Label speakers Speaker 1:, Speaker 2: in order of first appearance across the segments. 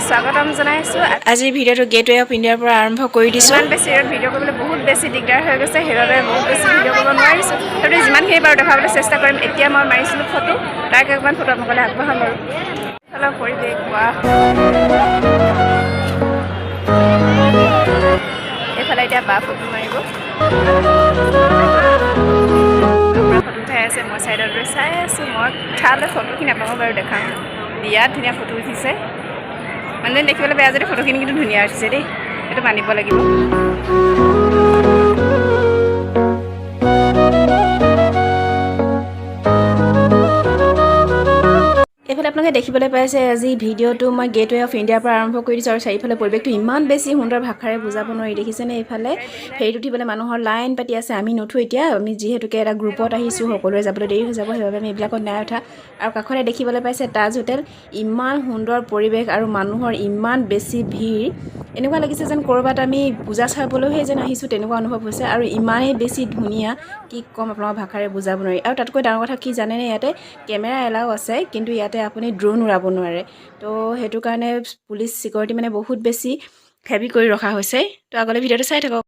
Speaker 1: স্বাগতম জনাইছো।
Speaker 2: আজি ভিডিওটো গেটৱে অফ ইণ্ডিয়াৰ পৰা আৰম্ভ কৰি দিছোঁ।
Speaker 1: ইমান বেছি ভিডিঅ' কৰিবলৈ বহুত বেছি দিগদাৰ হৈ গৈছে, সেইবাবে বহুত বেছি ভিডিঅ' কৰিব নোৱাৰিছোঁ। তথাপি যিমানখিনি বাৰু দেখাবলৈ চেষ্টা কৰিম। এতিয়া মই মাৰিছিলোঁ ফটো, তাৰ কেইটামান ফটো আপোনালোকলৈ আগবঢ়াম বাৰু। অলপ পৰিৱেশ কোৱা, এইফালে এতিয়া বা ফটো মাৰিব, ফটো উঠাই আছে। মই ছাইডত ৰৈ চাই আছোঁ। মই উঠালে ফটোখিনি আপোনালোকক বাৰু দেখাম। বিৰাট ধুনীয়া ফটো উঠিছে। মানে দেখিবলৈ বেয়া যদি ফটোখিনি কিন্তু ধুনীয়া উঠিছে দেই, সেইটো মানিব লাগিব।
Speaker 2: এইফালে আপোনালোকে দেখিবলৈ পাইছে আজি ভিডিঅ'টো মই গেটৱে অফ ইণ্ডিয়াৰ পৰা আৰম্ভ কৰি দিছোঁ। আৰু চাৰিওফালে পৰিৱেশটো ইমান বেছি সুন্দৰ, ভাষাৰে বুজাব নোৱাৰি। দেখিছেনে এইফালে ফেৰীত উঠিবলৈ মানুহৰ লাইন পাতি আছে। আমি নুঠো এতিয়া, আমি যিহেতুকে এটা গ্ৰুপত আহিছোঁ, সকলোৱে যাবলৈ দেৰি হৈ যাব, সেইবাবে আমি এইবিলাকত নাই উঠা। আৰু কাষতে দেখিবলৈ পাইছে তাজ হোটেল। ইমান সুন্দৰ পৰিৱেশ আৰু মানুহৰ ইমান বেছি ভিৰ, এনেকুৱা লাগিছে যেন ক'ৰবাত আমি পূজা চাবলৈহে যেন আহিছোঁ, তেনেকুৱা অনুভৱ হৈছে। আৰু ইমানেই বেছি ধুনীয়া, কি ক'ম আপোনালোকৰ ভাষাৰে বুজাব নোৱাৰি। আৰু তাতকৈ ডাঙৰ কথা কি জানেনে, ইয়াতে কেমেৰা এলাও আছে, কিন্তু ইয়াতে আপুনি ড্ৰোন উৰাব নোৱাৰে। তো সেইটো কাৰণে পুলিচ চিকিউৰিটি মানে বহুত বেছি হেভি কৰি ৰখা হৈছে। তো আগলৈ ভিডিঅ'টো চাই থাকক।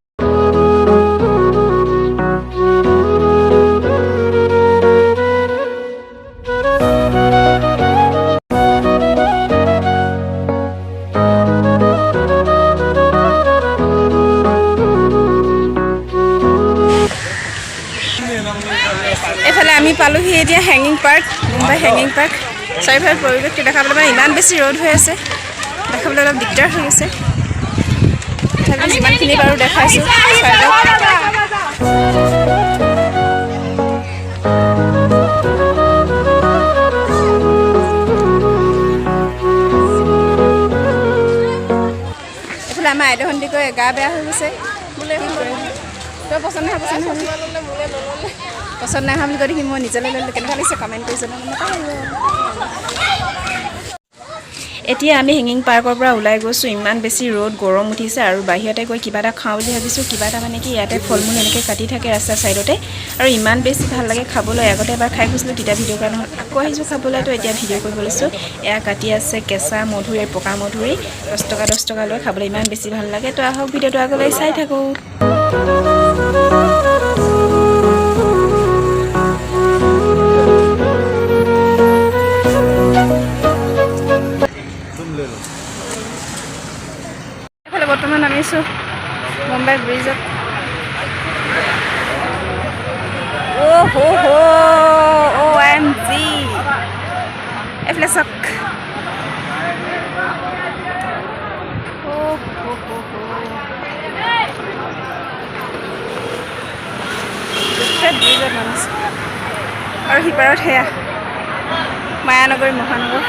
Speaker 1: এইফালে আমি পালোহি এতিয়া হেঙিং পাৰ্ক, মুম্বাই হেঙিং পাৰ্ক। চাৰিওফালে পৰিৱেশটো দেখাবলৈ মানে ইমান বেছি ৰ'দ হৈ আছে, দেখাবলৈ অলপ দিগদাৰ হৈ গৈছে। তথাপি যিমানখিনি বাৰু দেখাইছোঁ চাই লওক। এইফালে আমাৰ আইদেউহঁতিকৈ গা বেয়া হৈ গৈছে। তই পচন্দ নাই পচন্দ নাই পচন্দ নাই হোৱা বুলি কৈ দেখি মই নিজলৈ লৈ কেনেকুৱা লাগিছে কমেণ্ট কৰি জনাব।
Speaker 2: এতিয়া আমি হেঙিং পাৰ্কৰ পৰা ওলাই গৈছোঁ। ইমান বেছি ৰ'দ, গৰম উঠিছে। আৰু বাহিৰতে গৈ কিবা এটা খাওঁ বুলি ভাবিছোঁ। কিবা এটা মানে কি, ইয়াতে ফল মূল এনেকৈ কাটি থাকে ৰাস্তাৰ ছাইডতে, আৰু ইমান বেছি ভাল লাগে খাবলৈ। আগতে এবাৰ খাই গৈছিলোঁ, তেতিয়া ভিডিঅ' কৰা নহ'ল। আকৌ আহিছোঁ খাবলৈ, তো এতিয়া ভিডিঅ' কৰিব লৈছোঁ। এয়া কাটি আছে কেঁচা মধুৰি, পকা মধুৰি, 10 টকা লৈ খাবলৈ ইমান বেছি ভাল লাগে। তো আহক ভিডিঅ'টো আগলৈ চাই থাকোঁ।
Speaker 1: এইফালে বৰ্তমান নামিছোঁ মুম্বাই ব্ৰিজত। OMG, এইফালে চাওক। ব্ৰিজত নামিছোঁ। আৰু সিপাৰত সেয়া মায়ানগৰী মহানগৰ।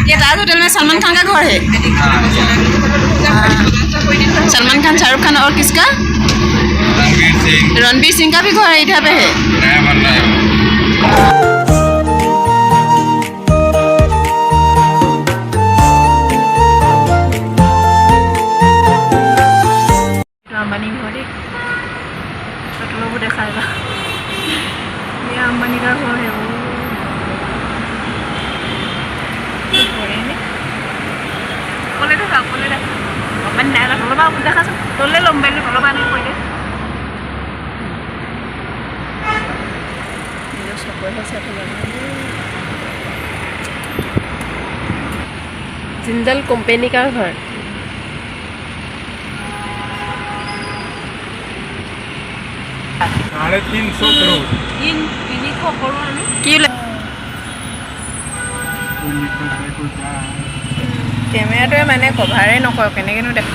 Speaker 1: ये ताज होटल में सलमान खान का घर है। सलमान खान, शाहरुख खान और किसका? रणवीर सिंह का भी घर इधर पे है। अंबानी घर तो लोग देखाएगा। ये अंबानी का घर है। वो बोले देखा মানে নাই তলবা দেখাচোন তললে ল'ম বাইলে তলবা আনি কৈ দে নিজৰ চকুৰে চাই থাকে
Speaker 3: जिंदल कंपनी का घर
Speaker 4: 350 करोड़
Speaker 1: তিনি কৰো আমি কি কেমেৰাটোৱে মানে কভাৰে নকৰে কেনেকেনো দেখ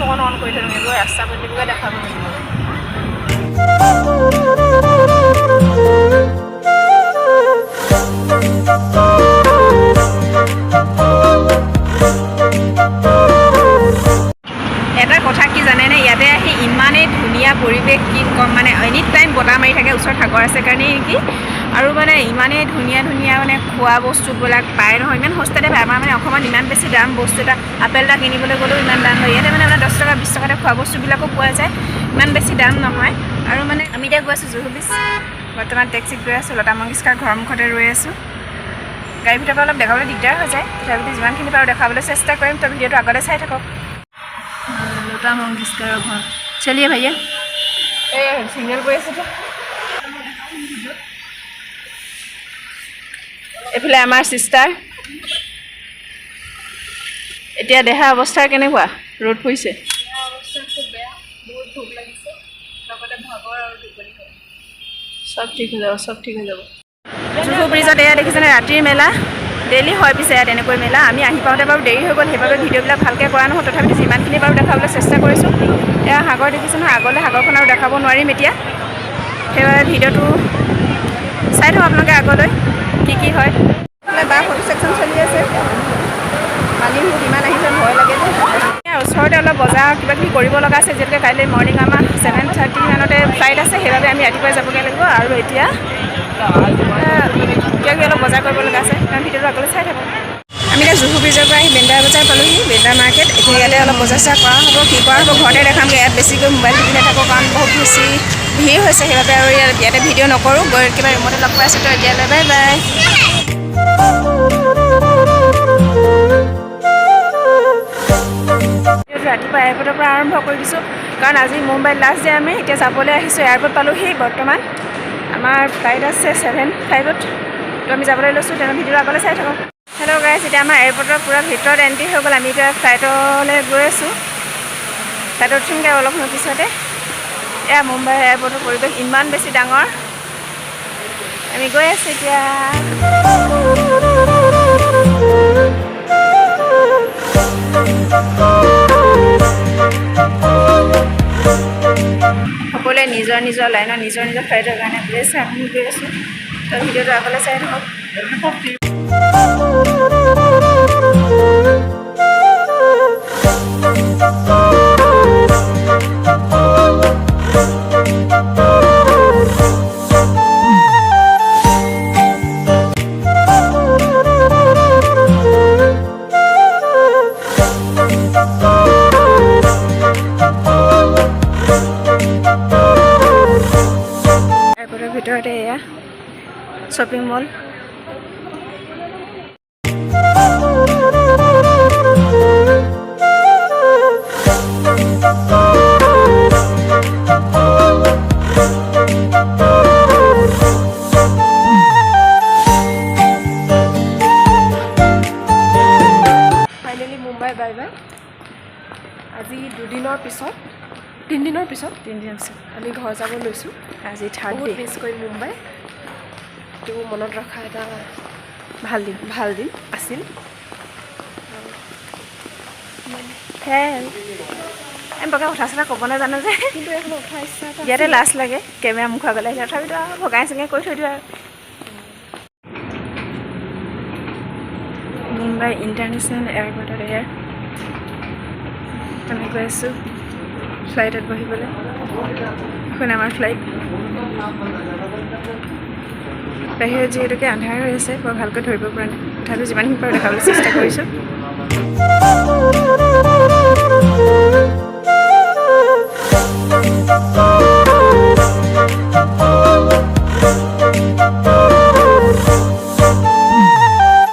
Speaker 1: অকণ অন কৰি থৈ দিব ৰাস্তা পদূলিবোৰে দেখাব লাগিব এটা কথা কি জানেনে ইয়াতে আহি ইমানেই ধুনীয়া পৰিৱেশ কি ক'ম মানে এনি টাইম বতাহ মাৰি থাকে ওচৰত সাগৰ আছে কাৰণে নেকি আৰু মানে ইমানেই ধুনীয়া ধুনীয়া মানে খোৱা বস্তুবিলাক পায় নহয় ইমান সস্তাতে পায় আমাৰ মানে অসমত ইমান বেছি দাম বস্তু এটা আপেল এটা কিনিবলৈ গ'লেও ইমান দাম হয় ইয়াতে মানে আপোনাৰ 10 টকা 20 টকাতে খোৱা বস্তুবিলাকো পোৱা যায় ইমান বেছি দাম নহয় আৰু মানে আমি এতিয়া গৈ আছোঁ জুহু বিচ বৰ্তমান টেক্সিত গৈ আছোঁ লতা মংগেশকাৰ ঘৰৰ মুখতে ৰৈ আছোঁ গাড়ীৰ ভিতৰৰ পৰা অলপ দেখাবলৈ দিগদাৰ হৈ যায় তথাপিতো যিমানখিনি পাৰোঁ দেখাবলৈ চেষ্টা কৰিম তো ভিডিঅ'টো আগলৈ চাই থাকক লতা মংগেশকাৰৰ ঘৰ চলিয়ে ভাইয়া এই চিগনেল কৰি আছে তো এফালে আমাৰ চিষ্টাৰ এতিয়া দেহা অৱস্থা কেনেকুৱা ৰ'দ পৰিছে সব ঠিক হৈ যাব সব ঠিক হৈ যাব জুহু ব্ৰিজত এয়া দেখিছেনে ৰাতিৰ মেলা ডেইলি হয় পিছে ইয়াত এনেকৈ মেলা আমি আহি পাওঁতে বাৰু দেৰি হৈ গ'ল সেইবাবে ভিডিঅ'বিলাক ভালকৈ কৰা নহ'ল তথাপিতো যিমানখিনি বাৰু দেখাবলৈ চেষ্টা কৰিছোঁ এয়া সাগৰ দেখিছে নহয় আগলৈ সাগৰখন আৰু দেখাব নোৱাৰিম এতিয়া সেইবাবে ভিডিঅ'টো চাই থাকক আপোনালোকে আগলৈ কি হয় বা ফটো ছেকশ্যন চলি আছে মানুহ কিমান আহিছে ভয় লাগে ওচৰতে অলপ বজাৰ কিবা কিবি কৰিব লগা আছে যিহেতুকে কাইলৈ মৰ্ণিং আমাৰ 7:30 মানতে ফ্লাইট আছে সেইবাবে আমি ৰাতিপুৱাই যাবগৈ লাগিব আৰু এতিয়া কিবা কিবি অলপ বজাৰ কৰিব লগা আছে কাৰণ ভিডিঅ'টো আগলৈ চাই থাকক আমি এতিয়া জুহু ব্ৰিজৰ পৰা আহি বেণ্ডাৰ বজাৰ পালোহি বেণ্ডাৰ মাৰ্কেট এতিয়া ইয়াতে অলপ বজাৰ চজাৰ কৰা হ'ব কি কৰা হ'ব ঘৰতে দেখামগৈ ইয়াত বেছিকৈ মোবাইল টিপি নাথাকোঁ কাৰণ বহুত বেছি ভিৰ হৈছে সেইবাবে আৰু ইয়াতে ভিডিঅ' নকৰোঁ গৈ একেবাৰে ৰুমতে লগ পাই আছোঁ তো এতিয়ালৈ বাই বাই ৰাতিপুৱা এয়াৰপৰ্টৰ পৰা আৰম্ভ কৰি দিছোঁ কাৰণ আজি মুম্বাইত লাষ্ট ডে আমি এতিয়া যাবলৈ আহিছোঁ এয়াৰপৰ্ট পালোহি বৰ্তমান আমাৰ ফ্লাইট আছে 7:05 তো আমি যাবলৈ লৈছোঁ তেনে ভিডিঅ'টো আগলৈ চাই থাকক হেল্ল' গাইছ এতিয়া আমাৰ এয়াৰপৰ্টৰ পূৰা ভিতৰত এণ্ট্ৰি হৈ গ'ল আমি এতিয়া ফ্লাইটলৈ গৈ আছোঁ ফ্লাইটত উঠিমগৈ অলপ সময় পিছতে এয়া মুম্বাই এয়াৰপৰ্টৰ পৰিৱেশ ইমান বেছি ডাঙৰ আমি গৈ আছোঁ এতিয়া সকলোৱে নিজৰ নিজৰ লাইনত নিজৰ নিজৰ ফ্লাইটৰ কাৰণে গৈ আছে আমি গৈ আছোঁ তো ভিডিঅ'টো আগলৈ চাই থাকক ভিতৰতে এয়া shopping mall finally Mumbai bye bye আজি 2 দিনৰ পিছত 3 দিনৰ পিছত আমি ঘৰ যাব লৈছোঁ আজি থাৰ্ড ডে মিছ কৰি মুম্বাই তো মনত ৰখা এটা ভাল দিন আছিল বগা কথা চথা ক'ব নাজানো যে কিন্তু ইয়াতে লাজ লাগে কেমেৰা মুখ আগলৈ আহিলে তথাপিতো ভগাই চিঙাই কৰি থৈ দিওঁ আৰু মুম্বাই ইণ্টাৰনেশ্যনেল এয়াৰপৰ্টত এয়াৰ আমি গৈ আছোঁ ফ্লাইটত বহিবলৈ এখন আমাৰ ফ্লাইট বাহিৰত যিহেতুকে আন্ধাৰ হৈ আছে বৰ ভালকৈ ধৰিব পৰা নাই তথাপিও যিমানখিনি পাৰোঁ দেখাবলৈ চেষ্টা কৰিছোঁ